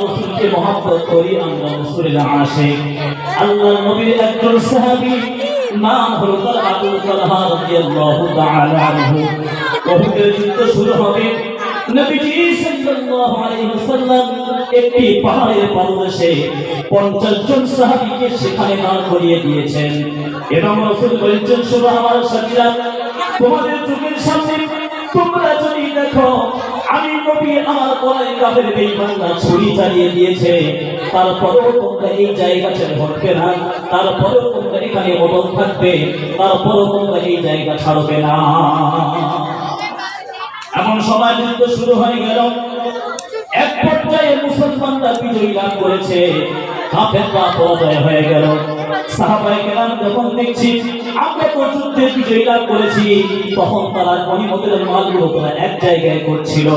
রাসূলকে মহব্বত করি, আমরা রাসূলের আশিক। আল্লাহর নবীর একজন সাহাবী নাম হলো তার আবু তালহা রাদিয়াল্লাহু তাআলা আনহু। উহুদের যুদ্ধ শুরু হবে, নবীজি সাল্লাল্লাহু আলাইহি ওয়াসাল্লাম একটি পাহাড়ের পাদদেশে 50 জন সাহাবীকে সেখানে দাঁড় করিয়ে দিয়েছেন এবং রাসূল বলেছেন, শোনো আমার সাথীরা, তোমাদের চোখের সামনে তোমরা যদি দেখো আমি নবী আমার গলায় কাফের বেঈমানরা ছুরি চালিয়ে দিয়েছে, তারপরেও তোমরা এই জায়গা ছেড়ে হটবে না, তারপরেও তোমরা এখানে অটল থাকবে, তারপরেও তোমরা এই জায়গা ছাড়বে না। এমন সময় যুদ্ধ শুরু হয়ে গেল। এক পর্যায়ে মুসলমানরা বিজয় লাভ করেছে, কাফেররা পরাজয় হয়ে গেল। সাহাবায়ে কেরাম যখন দেখছি আমরা তো যুদ্ধে বিজয় লাভ করেছি, তখন তারা গনিমতের মালগুলো তারা এক জায়গায় করছিল।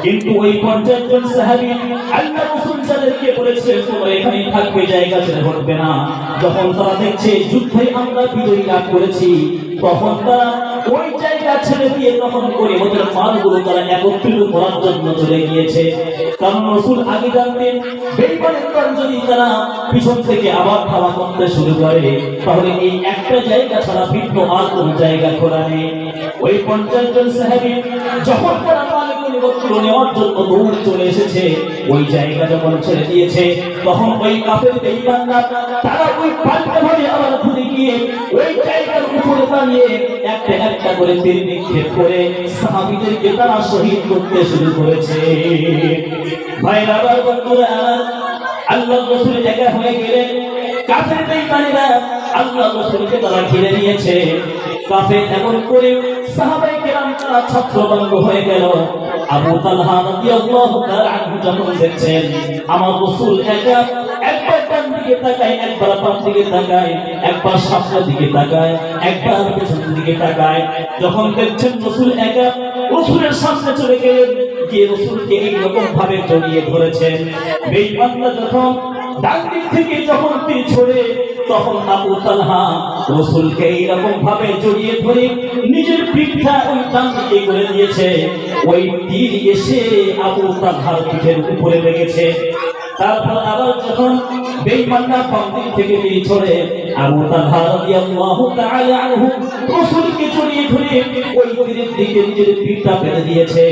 কিন্তু ওই 50 জন সাহাবী আল্লাহ রাসূল যাদেরকে বলেছিলেন তোমরা এখানেই থাকবে, জায়গা ছেড়ে হটবে না, যখন তারা দেখছে যুদ্ধে আমরা বিজয় লাভ করেছি, তখন তারা ওই জায়গা ছেড়ে দিয়ে তখন গনিমতের মালগুলো তারা একত্রিত করার জন্য চলে গিয়েছে। কারণ রাসূল আগে জানতেন বেঈমানের দল যদি তারা পিছন থেকে আবার ধাওয়া করতে শুরু করে, তাহলে এই একটা জায়গা ছাড়া ভিন্ন আর কোনো জায়গা খোলা নেই। ওই 50 জন সাহাবী যখন তারা গনিমতগুলো নেওয়ার জন্য দৌড়ে চলে এসেছে, ওই জায়গা যখন ছেড়ে দিয়েছে, তখন ওই কাফের বেঈমানরা তারা ওই পাল্টা ভাবে আবার ঘুরে গিয়ে ওই জায়গার উপরে দাঁড়িয়ে একটা একটা করে তীর নিক্ষেপ করে সাহাবীদেরকে তারা শহীদ করতে শুরু করেছে। ভাইরা আমার বন্ধুরা, আল্লাহর রাসূল একা হয়ে গেলেন, কাফের বেঈমানেরা আল্লাহর রাসূলকে তারা ঘিরে নিয়েছে। কাফের এমন করে সাহাবায়ে কেরাম তারা ছত্রভঙ্গ হয়ে গেল। আবু তালহা রাদিয়াল্লাহু তাআলা আনহু যখন দেখছেন আমার রাসূল একা, একবার ডান দিকে তাকায়, একবার বাম দিকে তাকায়, একবার সামনের দিকে তাকায়, একবার পেছনের দিকে তাকায়, যখন দেখছেন রাসূল একা, রাসূলের সামনে চলে গেলেন, গিয়ে রাসূলকে এইরকম ভাবে জড়িয়ে ধরেছেন। বেঈমানরা যখন ডান দিক থেকে যখন তীর ছোড়ে, তখন আবু তালহা রাসূলকে এইরকম ভাবে জড়িয়ে ধরে নিজের পিঠটা ওই ডান দিকে করে দিয়েছে। ওই তীর এসে আবু তালহার পিঠের উপরে লেগেছে। তারপর আবার যখন বেঈমানরা বাম দিক থেকে তীর ছোড়ে, আবু তালহা রাদিয়াল্লাহু তাআলা আনহু রাসূলকে জড়িয়ে ধরে ওই তীরের দিকে নিজের পিঠটা ফেলে দিয়েছে।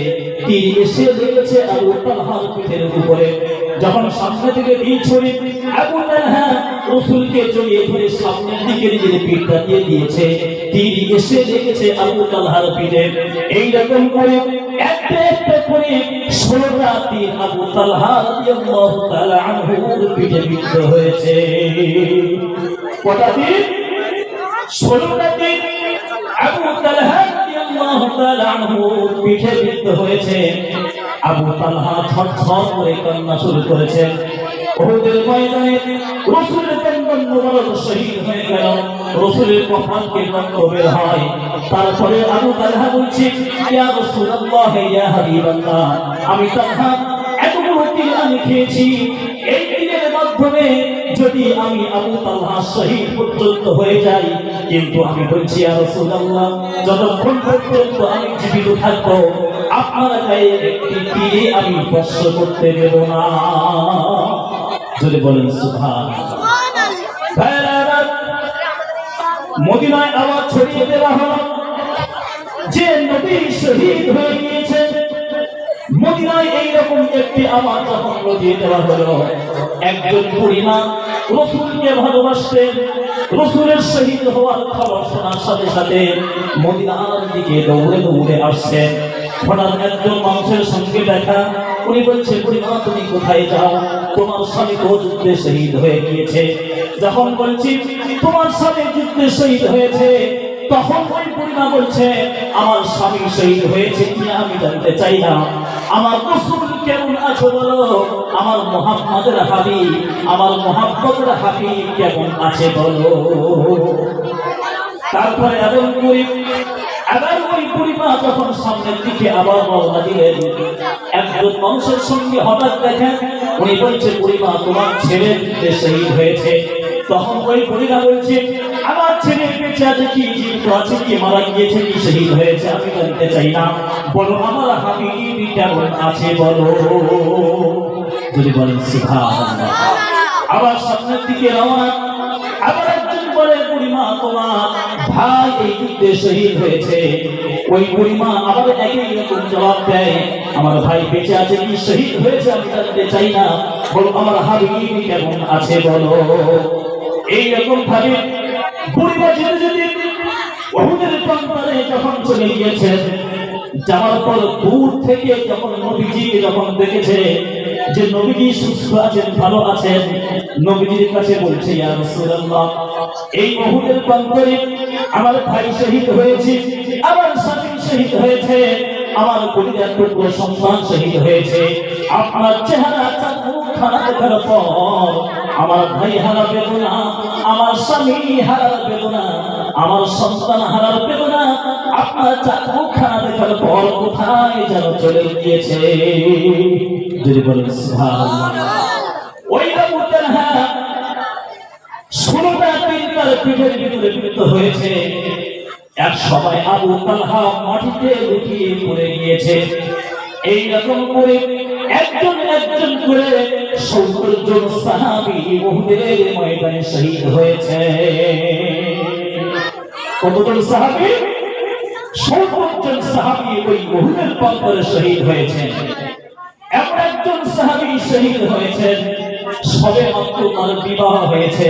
তীর এসে লেগেছে আবু তালহার পিঠের উপরে। যখন সামনে থেকে তীর ছড়ে আবু তালহা রাসূলকে জড়িয়ে ধরে সামনের দিকে নিজের পিঠটা দিয়ে দিয়েছে, তীর এসে লেগেছে আবু তালহার পিঠে। এইরকম করে একটা একটা করে 16টা তীর আবু তালহা রাদিয়াল্লাহু তাআলা আনহুর পিঠে বিদ্ধ হয়েছে। কটা তীর? 16টা তীর আবু তালহা রাদিয়াল্লাহু তাআলা আনহুর পিঠে বিদ্ধ হয়েছে। আবু তালহা ছটফট করে কান্না শুরু করেছেন। উহুদের ময়দানে রাসূলের তরবার মুবারক শহীদ হয়ে গেল, রাসূলের কফন থেকে রক্ত বের হয়। তারপরে আবু তালহা বলছে, ইয়া রাসূলুল্লাহ, ইয়া হাবিবাল্লাহ, আমি তালহা এতগুলো তীর আমি খেয়েছি, এই তীরের মাধ্যমে যদি আমি আবু তালহা শহীদ পর্যন্ত হয়ে যাই, কিন্তু আমি বলছি ইয়া রাসূলুল্লাহ, যতক্ষণ পর্যন্ত আমি জীবিত থাকবো আপনার গায়ে একটি তীরে আমি স্পর্শ করতে দেব না। যদি বলেন সুবহানাল্লাহ। মদিনায় আওয়াজ ছড়িয়ে দেওয়া হলো যে নবী শহীদ হয়ে গিয়েছেন। মদিনায় এইরকম একটি আওয়াজ যখন ছড়িয়ে দেওয়া হলো, একজন বুড়িমা রাসূলকে ভালোবাসতেন, রাসূলের শহীদ হওয়ার খবর শোনার সাথে সাথে মদিনার দিকে দৌড়ে দৌড়ে আসছেন। হঠাৎ একজন মানুষের সঙ্গে দেখা, উনি বলছে, বুড়িমা তুমি কোথায় যাও? তোমার স্বামী তো যুদ্ধে শহীদ হয়ে গিয়েছে। যখন বলছি তোমার স্বামী যুদ্ধে শহীদ হয়েছে, তখন ওই বুড়িমা বলছে, আমার স্বামী শহীদ হয়েছে কিনা আমি জানতে চাই না, আমার রাসূল কেমন আছে বলো, আমার মুহাম্মদের হাবিব, আমার মুহাম্মদের হাবিব কেমন আছে বলো। তারপরে এমন করে আবার ওই বুড়িমা যখন সামনের দিকে আবার রওনা দিলেন, একজন মানুষের সঙ্গে হঠাৎ দেখেন, উনি বলছে, বুড়িমা তোমার ছেলে শহীদ হয়েছে। তখন ওই বুড়িমা বলছে, আমার ছেলে বেঁচে আছে কি, জীবিত আছে কি, মারা গিয়েছে কি, শহীদ হয়েছে আমি জানতে চাই না, বলো আমার হাবিব কেমন আছে বলো। যদি বলেন সুবহানাল্লাহ। আবার সামনের দিকে রওনা, আবার একজন বলে বুড়িমা তোমার ভাই এই যুদ্ধে শহীদ হয়েছে। ওই বুড়িমা আবার একই রকম জবাব দেয়, আমার ভাই বেঁচে আছে কি শহীদ হয়েছে আমি জানতে চাই না, বলো আমার হাবিব কেমন আছে বলো। এইরকম ভাবে বুড়িমা যেতে যেতে উহুদের প্রান্তরে যখন চলে গিয়েছেন, যাওয়ার পর দূর থেকে যখন নবীজি যখন দেখেছে যে নবীজি সুস্থ আছেন, ভালো আছেন, নবীজির কাছে বলছে ইয়া রাসূলুল্লাহ, এই উহুদের প্রান্তরে আমার ভাই শহীদ হয়েছে, আমার স্বামী শহীদ হয়েছে, আমার পরিবার টুকরো সন্তান শহীদ হয়েছে, আপনার চেহারা মুখখানা দেখার পর আমার ভাই হারা বেদনা, আমার স্বামী হারার বেদনা, আমার সন্তান হারার বেদনা আপনার মুখখানা দেখার পর কোথায় যেন চলে গিয়েছে। যদি বলেন সুবহানাল্লাহ। ওই মুহূর্তে হ্যাঁ 16টা তীর তার পিঠের ভিতরে বিদ্ধ হয়েছে। এক সময় আবু তালহা মাটিতে লুটিয়ে পড়ে গিয়েছে। এইরকম করে একজন একজন করে 70 জন সাহাবী উহুদের ময়দানে শহীদ হয়েছে। কতজন সাহাবী? 70 জন সাহাবী ওই উহুদের প্রান্তরে শহীদ হয়েছে। এমন একজন সাহাবী শহীদ হয়েছেন সবে মাত্র তার বিবাহ হয়েছে,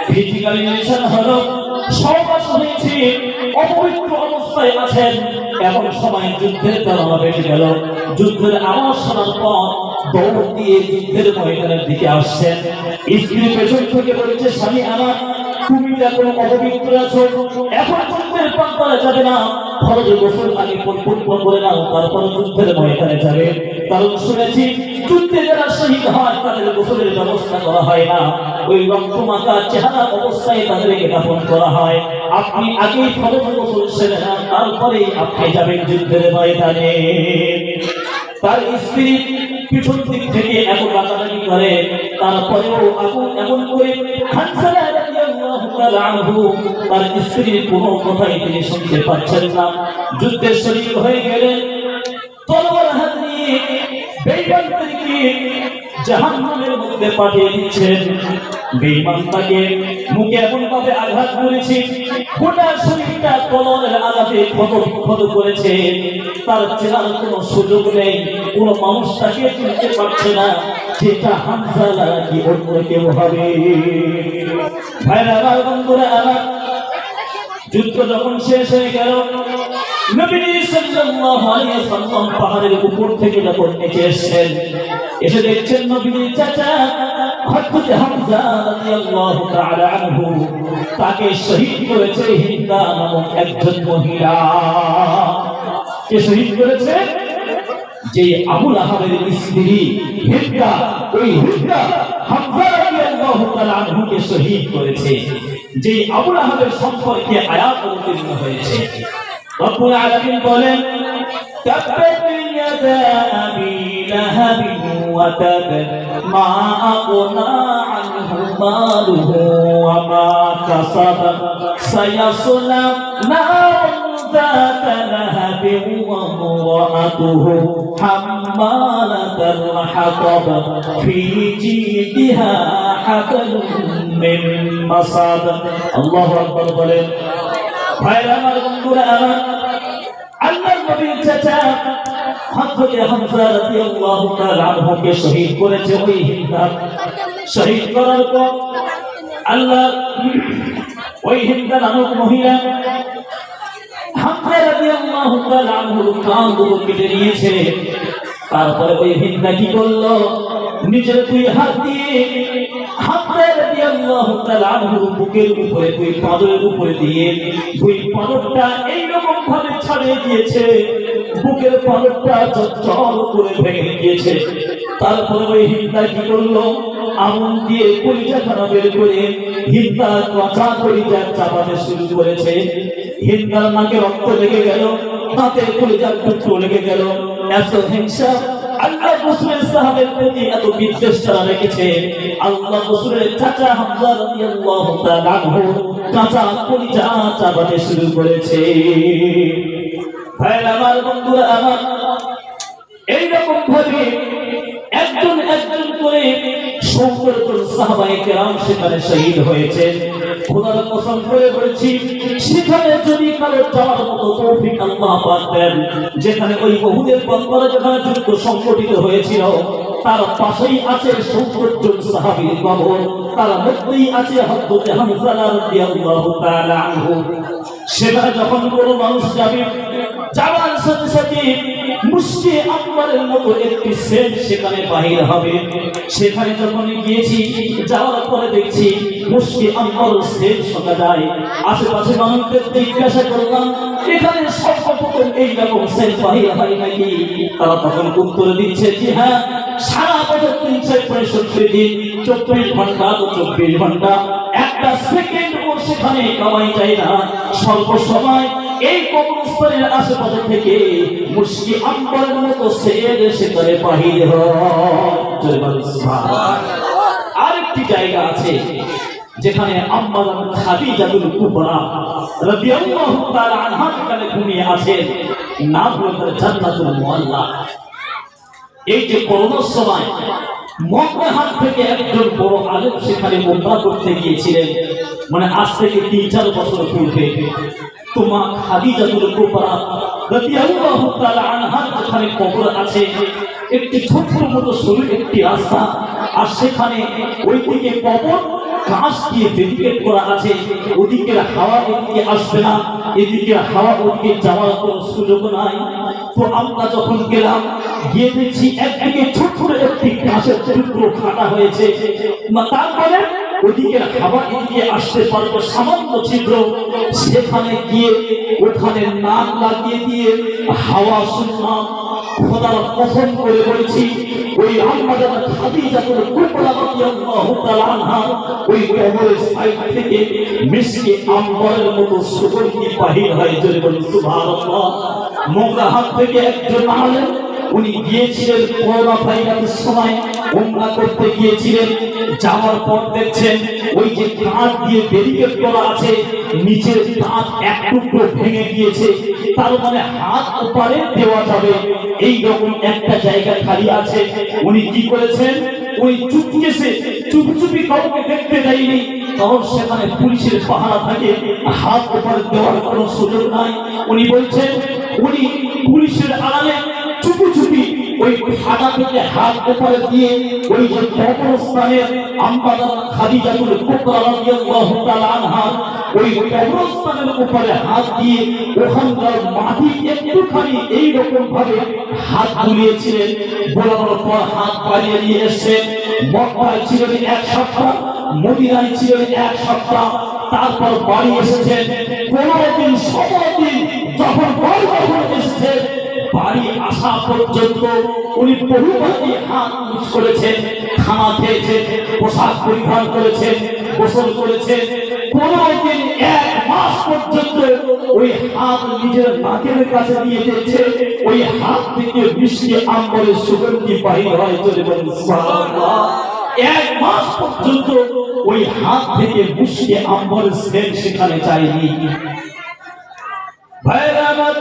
ফিজিক্যাল রিলেশন হলো, সহবাস হয়েছে, অপবিত্র অবস্থায় আছেন। এমন সময় যুদ্ধের তাড়না বেজে গেল। যুদ্ধের আওয়াজ শোনার পর দৌড় দিয়ে যুদ্ধের ময়দানের দিকে আসছেন। স্ত্রী পেছন থেকে বলেছে, স্বামী আমার তুমি এখন অপবিত্র আছো, এখন যুদ্ধের প্রান্তরে যাবে না, ফরজ গোসল আগে পরিপূর্ণ করে নাও, তারপর যুদ্ধের ময়দানে যাবে। কারণ শুনেছি যুদ্ধে যারা শহীদ হয় তাদের গোসলের ব্যবস্থা করা হয় না, ওই রক্তমাখা চেহারা অবস্থায় তাদেরকে দাফন করা হয়। আপনি আগেই ফরজ গোসল সেরে নেন, তারপরে আপনি যাবেন যুদ্ধের ময়দানে। তার স্ত্রী পিছন দিক থেকে এত ডাকাডাকি করে, তারপরেও আবু এমন করে হানজালা রাদিয়াল্লাহু তাআলা আনহু তার স্ত্রীর কোনো কথাই তিনি শুনতে পাচ্ছেন না। যুদ্ধে শরীক হয়ে গেলেন, তলোয়ার হাত নিয়ে বেঈমানদেরকে জাহান্নামের মধ্যে পাঠিয়ে দিচ্ছেন। বেঈমান তাকে মুখে এমন ভাবে আঘাত করেছে, গোটা শরীরটা তলোয়ারের আঘাতে ক্ষত করেছে, তার চেনার কোনো সুযোগ নেই, কোনো মানুষ তাকে চিনতে পারছে না যেটা হামজালা কি অন্য কেউ হবে। ভাইরা আমার, বন্ধুরা আমার, যুদ্ধ যখন শেষ হয়ে গেল, নবী সাল্লাল্লাহু আলাইহি ওয়াসাল্লাম পাহাড়ের উপর থেকে যখন নিচে এসেছেন, এসে দেখছেন নবীর চাচা হযরত হামজা রাদিয়াল্লাহু তাআলা আনহু তাকে শহীদ করেছে হিন্দা নামক একজন মহিলা। কে শহীদ করেছে? যে আবুল আহাবের স্ত্রী হিন্দা, ওই হিন্দা হামজা রাদিয়াল্লাহু তাআলা আনহুকে শহীদ করেছে। যে আবুল আহাবের সম্পর্কে আয়াত অবতীর্ণ হয়েছে। রব্বুল আলামিন বলেন, তাব্বাত ইয়াদা আবি লাহাব ওয়া তাব মা আগনা আনহু মালুহু ওয়া মা কাসাব সায়াসলা নারান যাতা লাহাব ওয়া মুরাতুহু হাম্মালাতাল হাতাব ফি জিদিহা হাবলুম মিন মাসাদ। আল্লাহু আকবার বলেন। ভাইরা আমার, বন্ধুরা আমার, আল্লাহর নবীর চাচা হযরত হামজা রাদিয়াল্লাহু তাআলা আনহুকে শহীদ করেছে ওই হিন্দা। শহীদ করার পর আল্লাহ ওই হিন্দা নামক মহিলা হামজা রাদিয়াল্লাহু তাআলা আনহুর কাঁধগুলো কেটে নিয়েছে। তারপরে ওই হিন্দা কি করলো? নিজের দুই হাত দিয়ে হামজা রাদিয়াল্লাহু তাআলা আনহুর বুকের উপরে, দুই পাঁজরের উপরে দিয়ে দুই পাঁজরটা এইরকম ভাবে ছাড়িয়ে দিয়েছে, বুকের পাঁজরটা চঞ্চল করে ভেঙে গিয়েছে। তারপরে ওই হিন্দা কি করলো? আগুন দিয়ে কলিজাখানা বের করে হিন্দা কাঁচা কলিজা চাপাতে শুরু করেছে। হিন্দার নাকে রক্ত লেগে গেল, তাতে কলিজার টুকরো লেগে গেল। এত হিংসা আল্লাহ রাসূলের সাহাবের প্রতি এত বিদ্বেষ তারা রেখেছে। আল্লাহ রাসূলের চাচা হামজা রাদিয়াল্লাহু তাআলা আনহু কাঁচা কলিজা চাপাতে শুরু করেছে। ভাইরা আমার, বন্ধুরা আমার, এইরকম ভাবে একজন একজন করে 70 জন সাহাবায়ে কেরাম সেখানে শহীদ হয়েছে। খোদার কসম করে বলছি, সেখানে যদি কারো যাওয়ার মতো তৌফিক আল্লাহ পাক দেন, যেখানে ওই উহুদের বন্দরে যেখানে যুদ্ধ সংগঠিত হয়েছিল, তার পাশেই আছে 70 জন সাহাবীর কবর, তার মধ্যেই আছে হযরত হামজা রাদিয়াল্লাহু তাআলা আনহু। সেখানে যখন কোনো মানুষ যাবে, যাওয়ার সাথে সাথে মুশকি আকবরের মতো একটি সেন্ট সেখানে বাহির হবে। সেখানে যখন গিয়েছি, যাওয়ার পরে দেখছি মুশকি আকবর সেন্ট শোনা যায়। আশেপাশে মানুষদের জিজ্ঞাসা করলাম, এখানে সর্বপ্রথম এইরকম সেন্ট বাহির হয় নাকি? তারা তখন উত্তর দিচ্ছে যে হ্যাঁ, সারা বছর 365 দিন 24 ঘন্টা তো 24 ঘন্টা, একটা সেকেন্ড ও সেখানে কামাই যায় না। সর্বসময় এই কবরস্থানের আশেপাশে থেকে মুশকি আকবরের মতো সেখানে বাহির হয়। আরেকটি জায়গা আছে যেখানে আম্মা খাদিজাতুল কুবরা রাদিয়াল্লাহু তাআলা আনহা সেখানে ঘুমিয়ে আছেন, নাম হলো তার জান্নাতুল মুআল্লা। এই যে করোনার সময় মক্কা হাট থেকে একজন বড় আলেম সেখানে উমরা করতে গিয়েছিলেন, মানে আজ থেকে 3-4 বছর পূর্বে। তো মা খাদিজাতুল কুবরা রাদিয়াল্লাহু তাআলা আনহা যেখানে কবর আছে, একটি ছোট্ট মতো সরু একটি রাস্তা, আর সেখানে ওই দিকে কবর ঘাস দিয়ে ব্যারিকেড করা আছে। ওদিকের হাওয়া এদিকে আসবে না, এদিকে হাওয়া ওদিকে যাওয়ার কোনো সুযোগ নাই। তো আমরা যখন গেলাম, গিয়ে দেখছি একদিকে ছোট্ট একটি ঘাসের টুকরো কাটা হয়েছে, তারপরে ওদিকে হাওয়া এদিকে আসতে পারবে সামান্য ছিদ্র, সেখানে গিয়ে ওখানে নাক লাগিয়ে দিয়ে হাওয়া শুনলাম। খোদার কসম করে বলছি, ওই আম্মা খাদিজাতুল কুবরা রাদিয়াল্লাহু তাআলা আনহা ওই কবরের সাইড থেকে মিশকে আম্বরের মতো সুগন্ধি বাহির হয়। জোরে বলুন সুবহানাল্লাহ। মোগরা হাত থেকে একজন আলেম, উনি গিয়েছিলেন করোনা ভাইরাসের সময় উমরা করতে গিয়েছিলেন। যাওয়ার পর দেখছেন ওই যে কাঁচ দিয়ে ব্যারিকেড করা আছে, নিচের কাঁচ এক টুকরো ভেঙে গিয়েছে, তার মানে হাত ওপারে দেওয়া যাবে এই রকম একটা জায়গা খালি আছে। উনি কি করেছেন, ওই চুপি কাউকে দেখতে দেয়নি, কারণ সেখানে পুলিশের পাহারা থাকে, হাত ওপারে দেওয়ার কোনো সুযোগ নাই। উনি বলছেন উনি পুলিশের আড়ালে চুপি ওই ফাটা থেকে হাত উপরে দিয়ে ওই যে কবরস্থানের আম্মা খাদিজাতুল কুবরা রাদিয়াল্লাহু তাআলা আনহা ওই কবরস্থানের উপরে হাত দিয়ে ওখানকার মাটি একটুখানি এইরকম ভাবে হাত বুলিয়েছিলেন। বলার পর হাত বাড়িয়ে নিয়ে এসেছেন। মক্কায় ছিলেন 1 সপ্তাহ, মদিনায় ছিলেন 1 সপ্তাহ, তারপর বাড়ি এসেছেন 15 দিন 17 দিন। যখন এসেছেন, বাড়ি আসা পর্যন্ত উনি বহুবারই হাত মুছ করেছেন, খানা খেয়েছেন, পোশাক পরিধান করেছেন, গোসল করেছেন। 15 দিন 1 মাস পর্যন্ত ওই হাত নিজের নাকের কাছে নিয়ে যেতে, ওই হাত থেকে মিষ্টি আম্বরের সুগন্ধি বাহির হয়। চলে বলেন সুবহানাল্লাহ। 1 মাস পর্যন্ত ওই হাত থেকে মিষ্টি আম্বরের সেন্ট সেখানে যায়নি। ভাইরা আমার,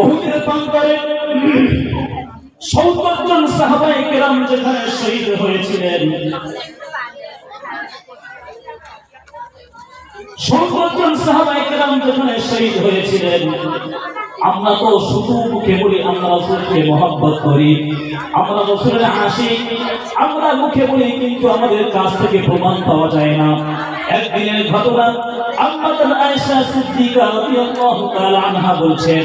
উহুদের প্রান্তরে 70 জন সাহাবায়ে কেরাম যেখানে শহীদ হয়েছিলেন, 70 জন সাহাবায়ে কেরাম যেখানে শহীদ হয়েছিলেন, আমরা তো শুধু মুখে বলি আমরা রাসূলকে মহব্বত করি, আমরা রাসূলের আশিক, আমরা মুখে বলি, কিন্তু আমাদের কাছ থেকে প্রমাণ পাওয়া যায় না। একদিনের ঘটনা, আম্মা আয়েশা সিদ্দিকা রাদিয়াল্লাহু তাআলা আনহা বলছেন,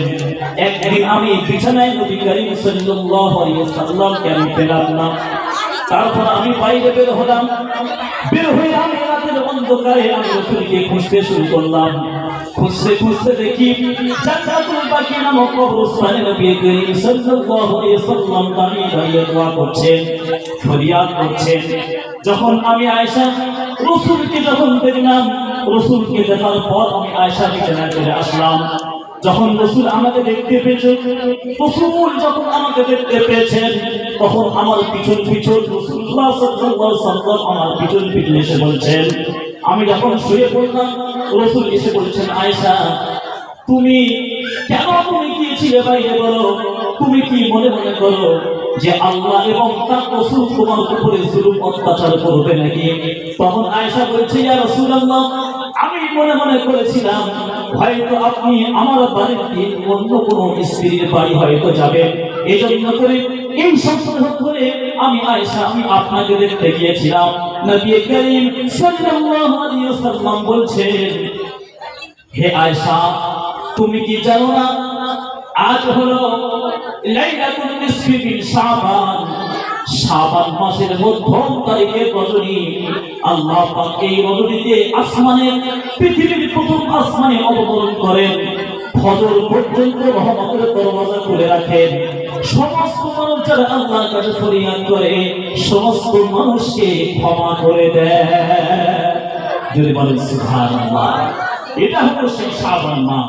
একদিন আমি বিছানায় নবী করিম সাল্লাল্লাহু আলাইহি ওয়াসাল্লামকে আমি পেলাম না। তারপর আমি বাইরে বের হলাম, বের হয়ে আমি রাতের অন্ধকারে আমি রাসূলকে খুঁজতে শুরু করলাম। খুঁজতে দেখি জান্নাতুল বাকি নামক কবরস্থানে নবী করিম সাল্লাল্লাহু আলাইহি ওয়াসাল্লাম দাঁড়িয়ে দোয়া করছেন, ফরিয়াদ করছেন। যখন আমি আয়েশা রাসূলকে যখন দেখলাম, রাসূলকে দেখার পর আমি আয়েশা বিছানায় চলে আসলাম। যখন রাসূল আমাকে দেখতে পেয়েছেন, রাসূল যখন আমাকে দেখতে পেয়েছেন, তখন আমার পিছন রাসূলুল্লাহ সাল্লাল্লাহু আলাইহি ওয়াসাল্লাম আমার পিছন এসে বলছেন। আমি যখন শুয়ে পড়লাম, রাসূল এসে বলছেন, আয়েশা তুমি গিয়েছিলে বাইরে, বলো তুমি কি মনে মনে করো যে আল্লাহ এবং তার রাসূল তোমার উপরে জুলুম অত্যাচার করবে নাকি? তখন আয়েশা বলছে, ইয়া রাসূলুল্লাহ, আমি মনে মনে করেছিলাম হয়তো আপনি আমার বাড়িতে অন্য কোনো স্ত্রীর বাড়ি হয়তো যাবেন, এই জন্য করে এই সন্দেহ করে আমি আয়েশা আমি আপনাকে দেখতে গিয়েছিলাম। নবী করিম সাল্লাল্লাহু আলাইহি ওয়াসাল্লাম বলছেন, হে আয়েশা, তুমি কি জানো না আজ হলো লাইলাতুল নিসফি মিন শাবান, শাবান মাসের মধ্যম তারিখের রজনী। আল্লাহ পাক এই রজনীতে আসমানের পৃথিবীর প্রথম আসমানে অবতরণ করেন, ফজর পর্যন্ত রহমতের দরওয়াজা খুলে রাখেন। সমস্ত মানুষ যারা আল্লাহর কাছে ফরিয়াদ করে সমস্ত মানুষকে ক্ষমা করে দেয়। যদি বলেন সুবহানাল্লাহ, এটা হলো সেই শাবান মাস।